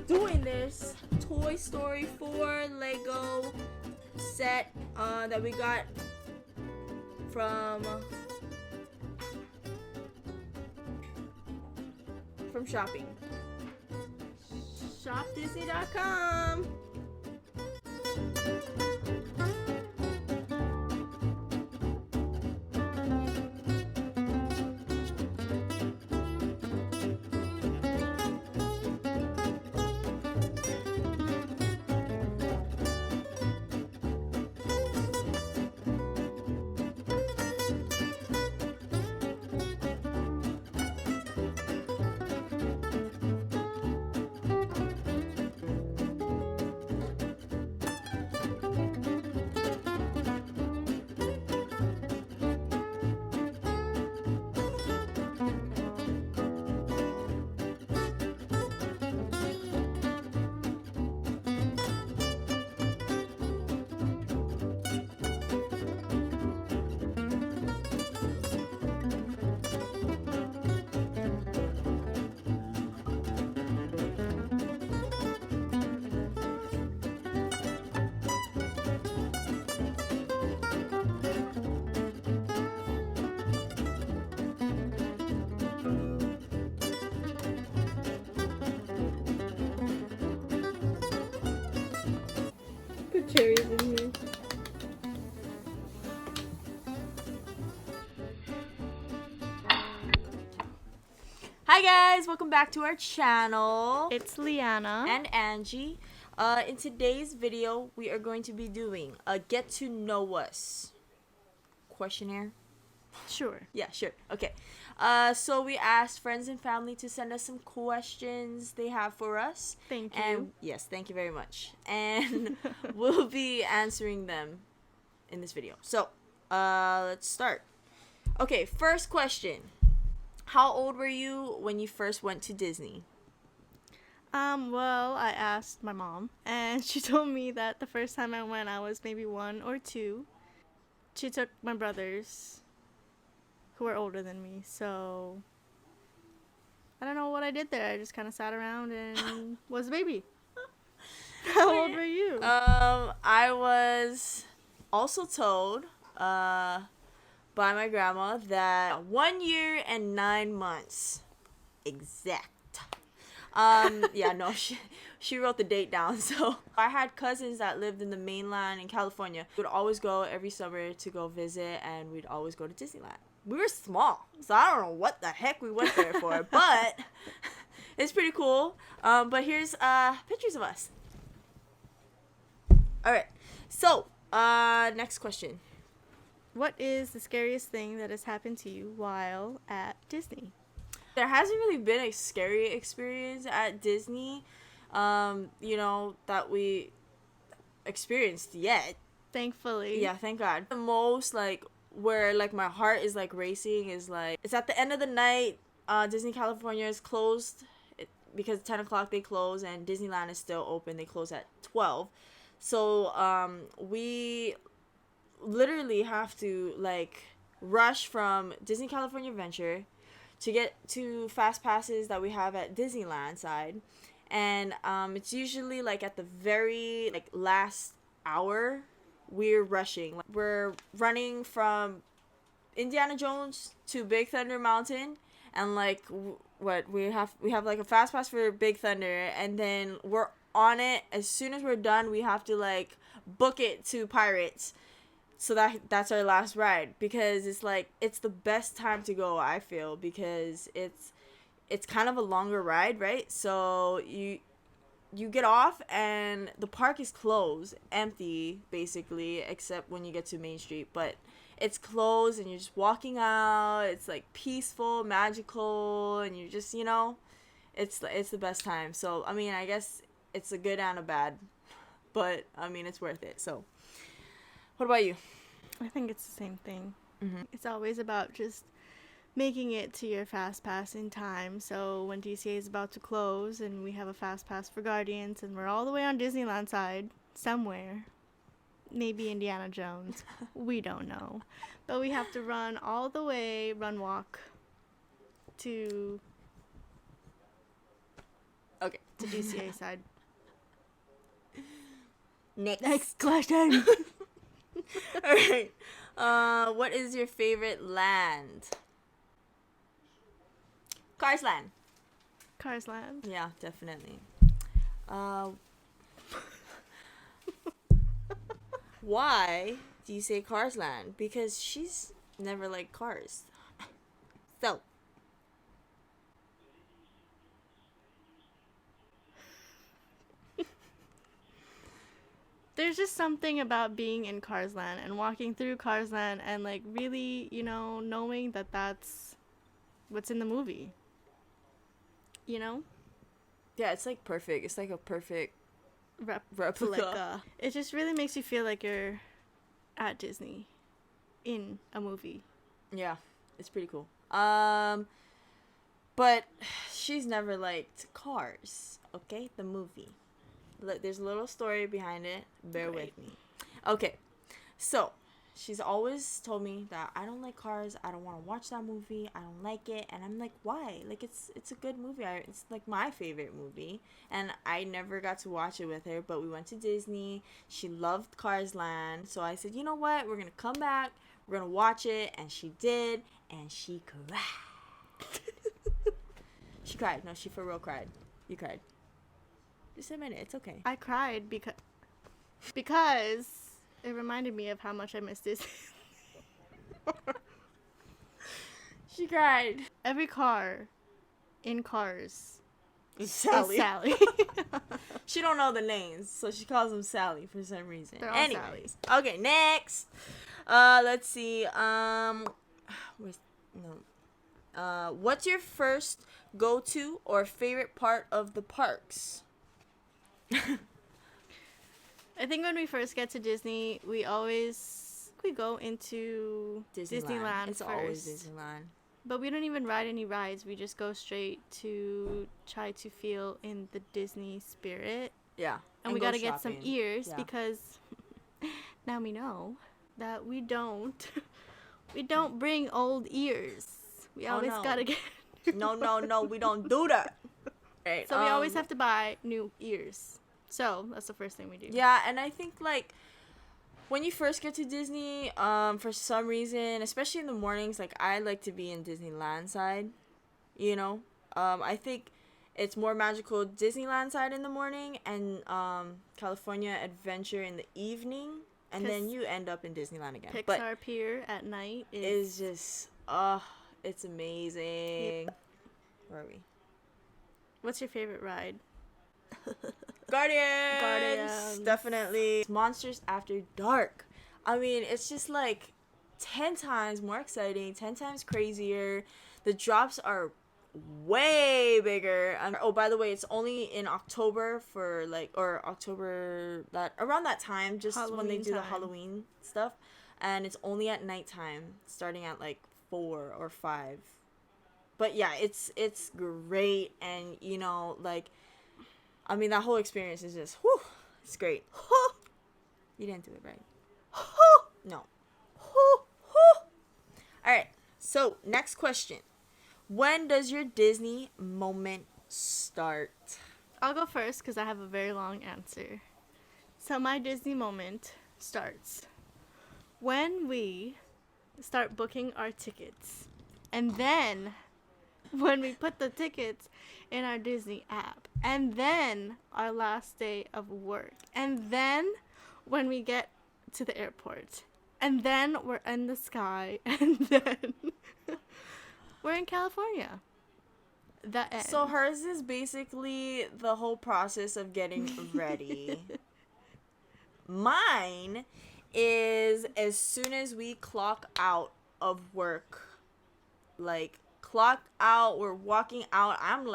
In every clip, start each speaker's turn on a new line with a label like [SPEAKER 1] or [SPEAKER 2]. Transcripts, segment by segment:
[SPEAKER 1] doing this Toy Story 4 Lego set that we got from shopping. ShopDisney.com. Put cherries in here. Hi guys, welcome back to our channel.
[SPEAKER 2] It's Leanna
[SPEAKER 1] and Angie. In today's video, we are going to be doing a get to know us questionnaire.
[SPEAKER 2] Sure.
[SPEAKER 1] Yeah, sure. Okay. So we asked friends and family to send us some questions they have for us.
[SPEAKER 2] Thank you.
[SPEAKER 1] And yes, thank you very much. And we'll be answering them in this video. So, let's start. Okay, first question. How old were you when you first went to Disney?
[SPEAKER 2] Well, I asked my mom, and she told me that the first time I went, I was maybe 1 or 2. She took my brothers, who are older than me, so I don't know what I did there. I just kind of sat around and was a baby. How old were you?
[SPEAKER 1] I was also told by my grandma that 1 year and 9 months exact. Yeah, no, she wrote the date down. So I had cousins that lived in the mainland in California. We would always go every summer to go visit, and we'd always go to Disneyland. We were small, so I don't know what the heck we went there for, but it's pretty cool. But here's pictures of us. All right, so next question.
[SPEAKER 2] What is the scariest thing that has happened to you while at Disney?
[SPEAKER 1] There hasn't really been a scary experience at Disney, that we experienced yet.
[SPEAKER 2] Thankfully.
[SPEAKER 1] Yeah, thank God. The most, where, my heart is, racing is, it's at the end of the night. Disney California is closed because 10 o'clock they close, and Disneyland is still open. They close at 12. So, we literally have to, rush from Disney California Adventure to get to fast passes that we have at Disneyland side. And it's usually at the very last hour we're rushing. We're running from Indiana Jones to Big Thunder Mountain, and we have a fast pass for Big Thunder, and then we're on it. As soon as we're done, we have to book it to Pirates. So that's our last ride, because it's the best time to go, I feel, because it's kind of a longer ride, right? So you get off and the park is closed, empty basically, except when you get to Main Street, but it's closed and you're just walking out. It's peaceful, magical, and you just, it's the best time. So I mean, I guess it's a good and a bad, but I mean, it's worth it. So what about you?
[SPEAKER 2] I think it's the same thing.
[SPEAKER 1] Mm-hmm.
[SPEAKER 2] It's always about just making it to your fast pass in time. So when DCA is about to close and we have a fast pass for Guardians and we're all the way on Disneyland side somewhere, maybe Indiana Jones, we don't know, but we have to run all the way, walk to
[SPEAKER 1] Okay.
[SPEAKER 2] to DCA side.
[SPEAKER 1] Next.
[SPEAKER 2] question.
[SPEAKER 1] All right. What is your favorite land? Cars Land.
[SPEAKER 2] Cars Land.
[SPEAKER 1] Yeah, definitely. Why do you say Cars Land? Because she's never liked cars. So,
[SPEAKER 2] There's just something about being in Cars Land and walking through Cars Land and like really, knowing that that's what's in the movie. You know?
[SPEAKER 1] yeah, it's like perfect. It's like a perfect replica.
[SPEAKER 2] Replica. It just really makes you feel like you're at Disney in a movie.
[SPEAKER 1] Yeah, it's pretty cool. But she's never liked Cars. Okay, the movie. There's a little story behind it. Bear with me. Okay, so she's always told me that I don't like Cars. I don't want to watch that movie. I don't like it. And I'm like, why? Like, it's a good movie. It's like my favorite movie. And I never got to watch it with her. But we went to Disney. She loved Cars Land. So I said, you know what? We're gonna come back. We're gonna watch it. And she did. And she cried. She cried. No, she for real cried. You cried. Just admit it. It's okay.
[SPEAKER 2] I cried because it reminded me of how much I miss Disney.
[SPEAKER 1] She cried.
[SPEAKER 2] Every car in Cars
[SPEAKER 1] Sally.
[SPEAKER 2] is Sally.
[SPEAKER 1] She don't know the names, so she calls them Sally for some reason.
[SPEAKER 2] They're all
[SPEAKER 1] Anyways, okay, next. Let's see. What's your first go-to or favorite part of the parks?
[SPEAKER 2] I think when we first get to Disney, we go into Disneyland
[SPEAKER 1] It's
[SPEAKER 2] first.
[SPEAKER 1] always Disneyland.
[SPEAKER 2] But we don't even ride any rides. We just go straight to try to feel in the Disney spirit.
[SPEAKER 1] Yeah.
[SPEAKER 2] And we
[SPEAKER 1] go
[SPEAKER 2] got to get some
[SPEAKER 1] shopping.
[SPEAKER 2] ears
[SPEAKER 1] Yeah.
[SPEAKER 2] because now we know that we don't bring old ears. We always
[SPEAKER 1] no.
[SPEAKER 2] got to get
[SPEAKER 1] No, we don't do that. Right,
[SPEAKER 2] So we always have to buy new ears. So that's the first thing we do.
[SPEAKER 1] Yeah, and I think like when you first get to Disney, for some reason, especially in the mornings, like I like to be in Disneyland side, I think it's more magical Disneyland side in the morning and California Adventure in the evening, and then you end up in Disneyland again.
[SPEAKER 2] Pixar Pier at night
[SPEAKER 1] is just it's amazing. Yep. Where are we?
[SPEAKER 2] What's your favorite ride?
[SPEAKER 1] Guardians. Definitely. Monsters After Dark. I mean, it's just like 10 times more exciting, 10 times crazier. The drops are way bigger. Oh, by the way, it's only in October around that time, just Halloween when they do the Halloween stuff. And it's only at nighttime, starting at like 4 or 5. But yeah, it's great, and that whole experience is just it's great. You didn't do it right. No. Alright, so next question. When does your Disney moment start?
[SPEAKER 2] I'll go first because I have a very long answer. So my Disney moment starts when we start booking our tickets, and then when we put the tickets in our Disney app, and then our last day of work, and then when we get to the airport, and then we're in the sky, and then we're in California. The end.
[SPEAKER 1] So hers is basically the whole process of getting ready. Mine is as soon as we clock out of work, like clock out, we're walking out, I'm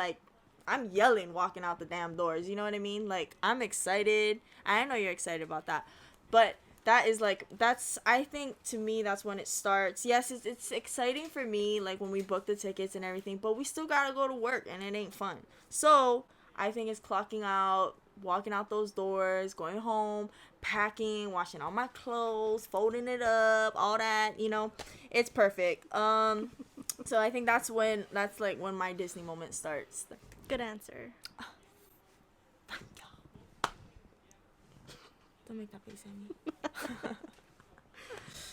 [SPEAKER 1] yelling walking out the damn doors, you know what I mean? Like, I'm excited. I know you're excited about that, but I think to me that's when it starts. Yes, it's exciting for me, like when we book the tickets and everything, but we still gotta go to work and it ain't fun. So I think it's clocking out, walking out those doors, going home, packing, washing all my clothes, folding it up, all that, it's perfect. So I think that's when my Disney moment starts.
[SPEAKER 2] Good answer.
[SPEAKER 1] Don't make that face at me.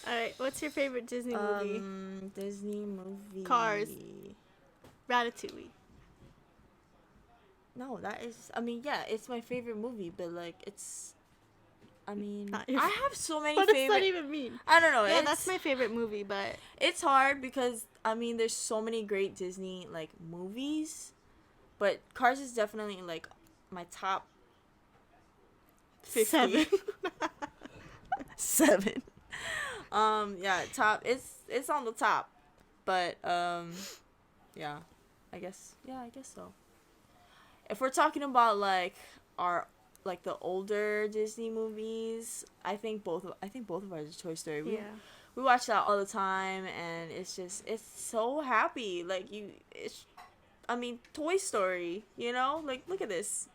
[SPEAKER 2] All right, what's your favorite Disney movie?
[SPEAKER 1] Disney movie.
[SPEAKER 2] Cars. Ratatouille.
[SPEAKER 1] No, that is. I mean, yeah, it's my favorite movie, but like, it's. I mean,
[SPEAKER 2] Not your
[SPEAKER 1] I have so many
[SPEAKER 2] what
[SPEAKER 1] favorite.
[SPEAKER 2] does that even mean?
[SPEAKER 1] I don't know.
[SPEAKER 2] Yeah, that's my favorite movie, but
[SPEAKER 1] It's hard because I mean, there's so many great Disney like movies, but Cars is definitely like my top 50.
[SPEAKER 2] 7.
[SPEAKER 1] 7. Yeah, top. It's on the top, but yeah, I guess so. If we're talking about like our like the older Disney movies, I think both of ours are Toy Story.
[SPEAKER 2] Yeah.
[SPEAKER 1] We watch that all the time, and it's so happy. Like I mean, Toy Story. You know, like look at this.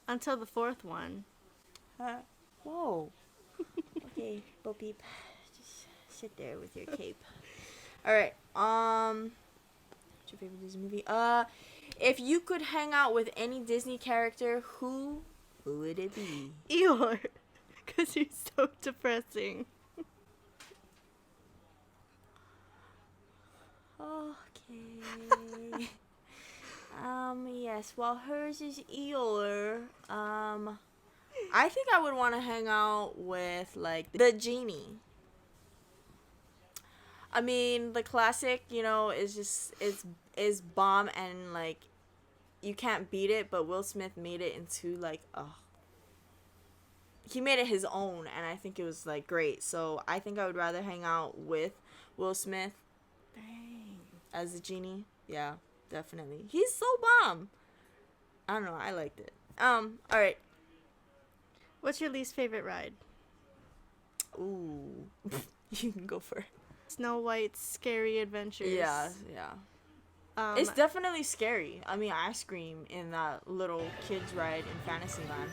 [SPEAKER 2] Until the 4th one.
[SPEAKER 1] Whoa. Okay, Bo Peep, just sit there with your cape. All right. What's your favorite Disney movie? If you could hang out with any Disney character, who would it be?
[SPEAKER 2] Eeyore. Because you're so depressing.
[SPEAKER 1] Okay. Yes. Well, hers is Eeyore. I think I would want to hang out with like the genie. I mean, the classic, you know, is bomb, and like you can't beat it. But Will Smith made it into like he made it his own, and I think it was like great. So I think I would rather hang out with Will Smith.
[SPEAKER 2] Dang.
[SPEAKER 1] As the genie. Yeah, definitely. He's so bomb. I don't know. I liked it. All right.
[SPEAKER 2] What's your least favorite ride?
[SPEAKER 1] Ooh, you can go for it.
[SPEAKER 2] Snow White's Scary Adventures.
[SPEAKER 1] Yeah. It's definitely scary. I mean, I scream in that little kids ride in Fantasyland.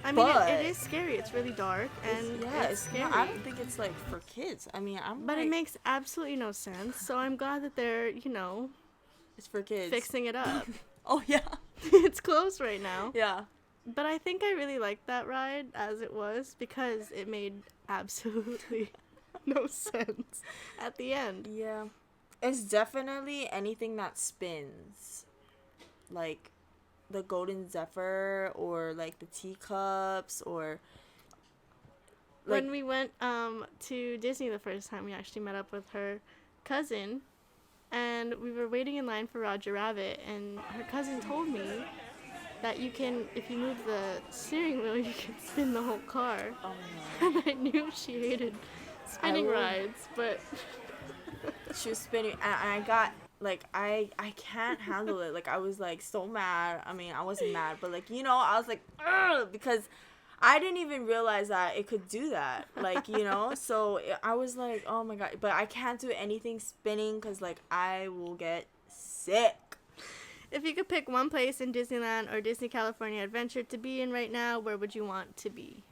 [SPEAKER 2] I mean, it is scary. It's really dark, and it's scary.
[SPEAKER 1] I don't think it's like for kids. I mean,
[SPEAKER 2] But it makes absolutely no sense. So I'm glad that they're,
[SPEAKER 1] it's for kids.
[SPEAKER 2] fixing it up.
[SPEAKER 1] Oh yeah.
[SPEAKER 2] It's closed right now.
[SPEAKER 1] Yeah.
[SPEAKER 2] But I think I really liked that ride as it was because it made absolutely no sense at the end.
[SPEAKER 1] Yeah. It's definitely anything that spins. Like the Golden Zephyr or like the teacups or
[SPEAKER 2] like, when we went to Disney the first time, we actually met up with her cousin, and we were waiting in line for Roger Rabbit, and her cousin told me that you can, if you move the steering wheel, you can spin the whole car.
[SPEAKER 1] Oh no.
[SPEAKER 2] And I knew she hated spinning rides, but
[SPEAKER 1] she was spinning, and I got like I can't handle it. Like I was like so mad. I mean, I wasn't mad, but like I was like, ugh, because I didn't even realize that it could do that. Like so I was like, oh my god, but I can't do anything spinning because like I will get sick.
[SPEAKER 2] If you could pick one place in Disneyland or Disney California Adventure to be in right now, where would you want to be?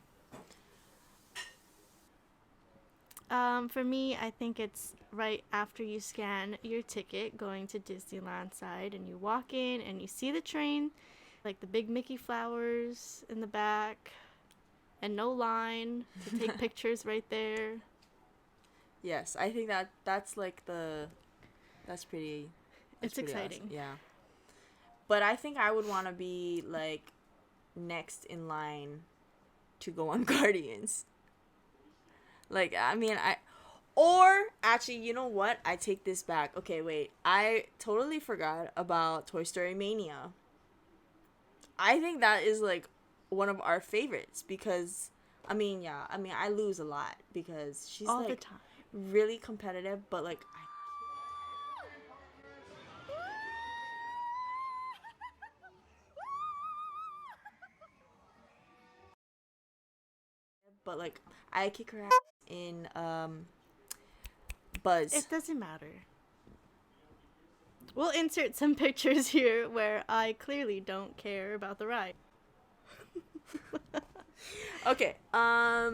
[SPEAKER 2] For me, I think it's right after you scan your ticket going to Disneyland side, and you walk in and you see the train, like the big Mickey flowers in the back, and no line to take pictures right there.
[SPEAKER 1] Yes, I think that's like that's pretty.
[SPEAKER 2] It's
[SPEAKER 1] pretty
[SPEAKER 2] exciting.
[SPEAKER 1] Awesome. Yeah. But I think I would want to be like next in line to go on Guardians. Like, I mean, or actually, you know what? I take this back. Okay, wait. I totally forgot about Toy Story Mania. I think that is like one of our favorites because, I mean, I lose a lot because she's
[SPEAKER 2] all
[SPEAKER 1] like
[SPEAKER 2] the time.
[SPEAKER 1] really competitive, but like I kick her ass in Buzz.
[SPEAKER 2] It doesn't matter. We'll insert some pictures here where I clearly don't care about the ride.
[SPEAKER 1] Okay. I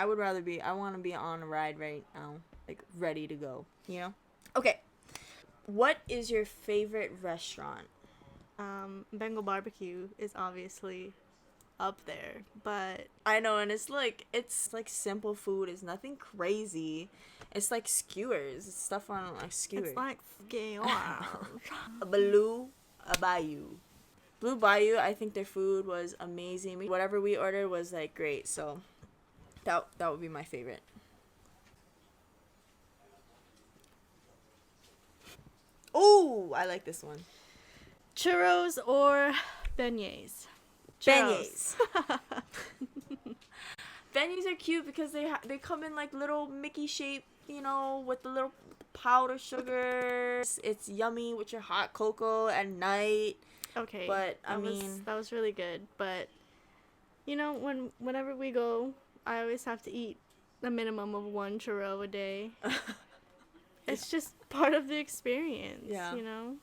[SPEAKER 1] want to be on a ride right now, like ready to go, Okay. What is your favorite restaurant?
[SPEAKER 2] Bengal barbecue is obviously up there. But
[SPEAKER 1] I know, and it's like simple food. It's nothing crazy. It's like skewers. It's stuff on like skewers.
[SPEAKER 2] it's like skewers.
[SPEAKER 1] A Blue Bayou. Blue Bayou, I think their food was amazing. Whatever we ordered was like great. So that would be my favorite. Oh, I like this one.
[SPEAKER 2] Churros or beignets?
[SPEAKER 1] Beignets. Beignets are cute because they come in like little Mickey shape, you know, with the little powder sugar. It's yummy with your hot cocoa at night.
[SPEAKER 2] Okay,
[SPEAKER 1] but
[SPEAKER 2] that was really good. But you know, whenever we go, I always have to eat a minimum of 1 churro a day. It's just part of the experience, you know?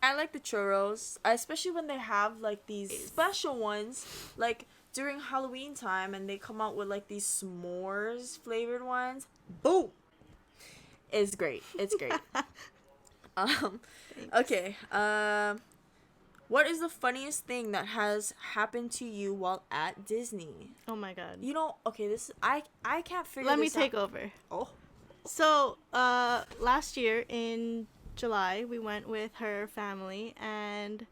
[SPEAKER 1] I like the churros, especially when they have like these special ones, like during Halloween time, and they come out with like these s'mores flavored ones. Boom! It's great. It's great. Okay. What is the funniest thing that has happened to you while at Disney?
[SPEAKER 2] Oh my god.
[SPEAKER 1] You know, okay, this I can't figure
[SPEAKER 2] Let
[SPEAKER 1] this out.
[SPEAKER 2] me take over.
[SPEAKER 1] Oh.
[SPEAKER 2] So, last year in July, we went with her family, and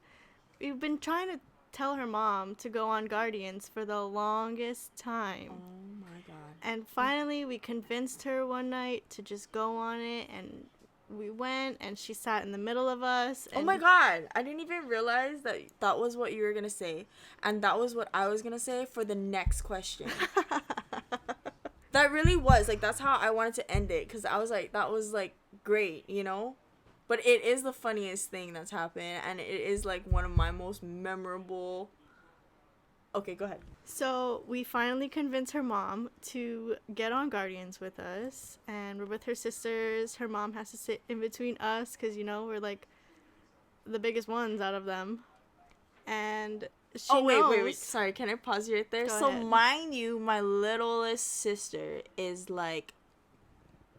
[SPEAKER 2] we've been trying to tell her mom to go on Guardians for the longest time.
[SPEAKER 1] Oh my god.
[SPEAKER 2] And finally, we convinced her one night to just go on it, and we went, and she sat in the middle of us.
[SPEAKER 1] Oh my god, I didn't even realize that was what you were gonna say, and that was what I was gonna say for the next question. That really was, like, that's how I wanted to end it, because I was like, that was, like, great, you know? But it is the funniest thing that's happened, and it is, like, one of my most memorable... Okay, go ahead.
[SPEAKER 2] So, we finally convinced her mom to get on Guardians with us, and we're with her sisters. Her mom has to sit in between us, because, you know, we're, like, the biggest ones out of them. And...
[SPEAKER 1] wait. Sorry, can I pause you right there?
[SPEAKER 2] Go
[SPEAKER 1] so,
[SPEAKER 2] ahead.
[SPEAKER 1] mind you, my littlest sister is, like,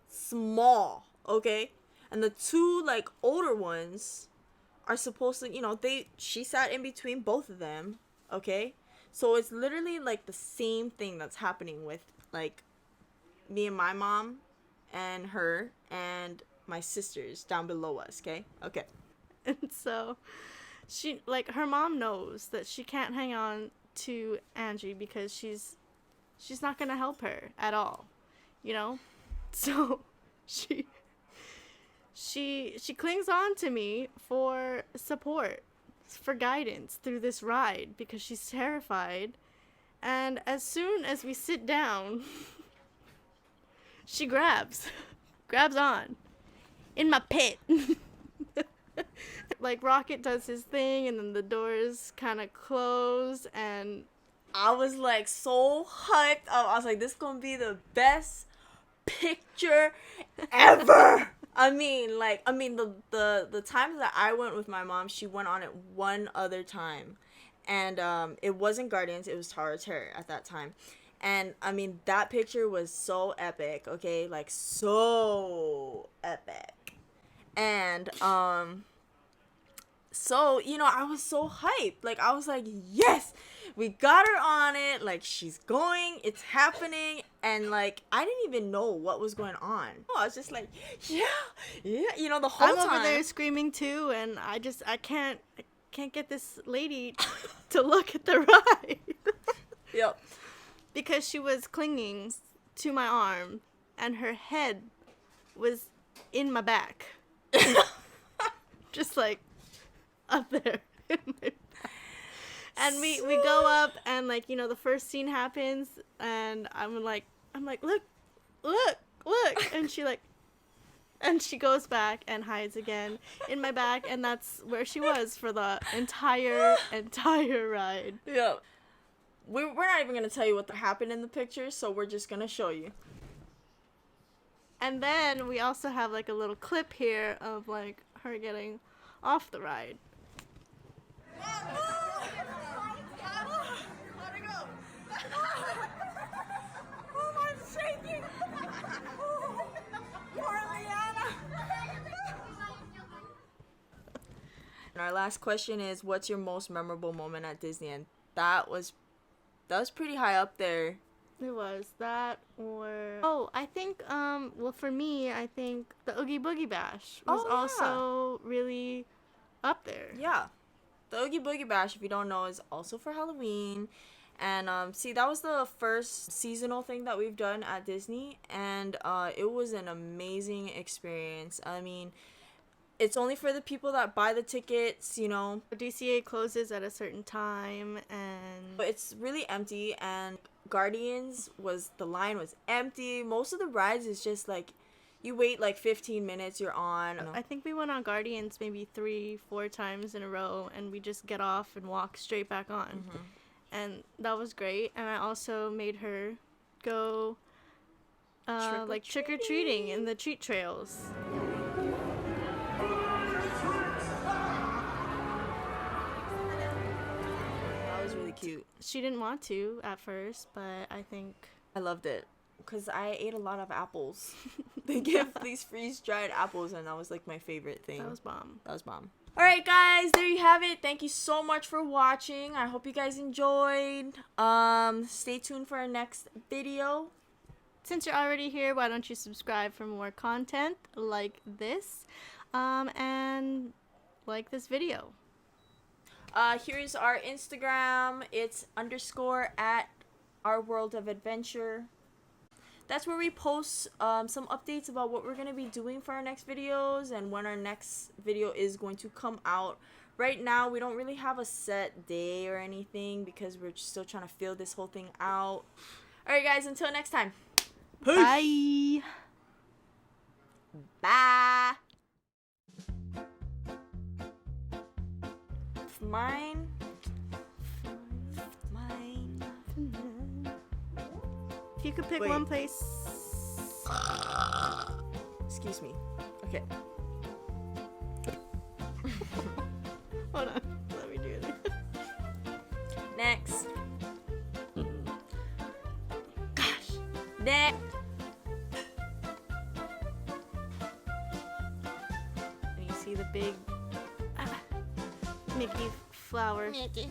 [SPEAKER 1] small, okay? And the two, like, older ones are supposed to, you know, she sat in between both of them, okay? So, it's literally, like, the same thing that's happening with, like, me and my mom and her and my sisters down below us, okay? Okay.
[SPEAKER 2] And so... she, like, her mom knows that she can't hang on to Angie because she's not gonna help her at all, you know? So she clings on to me for support, for guidance through this ride because she's terrified. And as soon as we sit down, she grabs on in my pit. Like, Rocket does his thing, and then the doors kind of close, and
[SPEAKER 1] I was, like, so hyped up. I was like, this is gonna be the best picture ever. I mean, the times that I went with my mom, she went on it one other time. And it wasn't Guardians, it was Tower of Terror at that time. And, I mean, that picture was so epic, okay? Like, so epic. And, so, you know, I was so hyped. Like, I was like, yes, we got her on it. Like, she's going, it's happening. And, like, I didn't even know what was going on. I was just like, yeah, you know, the whole time.
[SPEAKER 2] I'm over there screaming too, and I can't get this lady to look at the ride.
[SPEAKER 1] Yep.
[SPEAKER 2] Because she was clinging to my arm, and her head was in my back. Just like up there. And we go up, and, like, you know, the first scene happens, and I'm like, look, and she goes back and hides again in my back, and that's where she was for the entire ride.
[SPEAKER 1] Yep. We're not even gonna tell you what happened in the picture, so we're just gonna show you.
[SPEAKER 2] And then we also have, like, a little clip here of, like, her getting off the ride.
[SPEAKER 1] I'm shaking. Poor Leanna. And our last question is, what's your most memorable moment at Disney? And that was pretty high up there.
[SPEAKER 2] It was that, or I think well, for me, I think the Oogie Boogie Bash was also really up there.
[SPEAKER 1] Yeah, the Oogie Boogie Bash, if you don't know, is also for Halloween. And see, that was the first seasonal thing that we've done at Disney, and it was an amazing experience. I mean, it's only for the people that buy the tickets, you know.
[SPEAKER 2] DCA closes at a certain time, and
[SPEAKER 1] But it's really empty. And Guardians the line was empty. Most of the rides is just like, you wait like 15 minutes, you're on.
[SPEAKER 2] I think we went on Guardians maybe 3-4 times in a row, and we just get off and walk straight back on.
[SPEAKER 1] Mm-hmm.
[SPEAKER 2] And that was great. And I also made her go trick-or-treating in the treat trails.
[SPEAKER 1] That was really cute.
[SPEAKER 2] She didn't want to at first, but I think
[SPEAKER 1] I loved it because I ate a lot of apples. They give these freeze-dried apples, and that was like my favorite thing.
[SPEAKER 2] that was bomb.
[SPEAKER 1] Alright guys, there you have it. Thank you so much for watching. I hope you guys enjoyed. Stay tuned for our next video.
[SPEAKER 2] Since you're already here, why don't you subscribe for more content like this, and like this video.
[SPEAKER 1] Here's our Instagram. It's _@ Our World of Adventure. That's where we post some updates about what we're going to be doing for our next videos and when our next video is going to come out. Right now, we don't really have a set day or anything because we're still trying to feel this whole thing out. Alright guys, until next time.
[SPEAKER 2] Peace.
[SPEAKER 1] Bye. Mine.
[SPEAKER 2] If you could pick
[SPEAKER 1] Wait.
[SPEAKER 2] one place.
[SPEAKER 1] Excuse me. Okay.
[SPEAKER 2] Hold on. Let me do it.
[SPEAKER 1] Next. Gosh. Next.
[SPEAKER 2] And you see the big Mickey flower.
[SPEAKER 1] Mickey.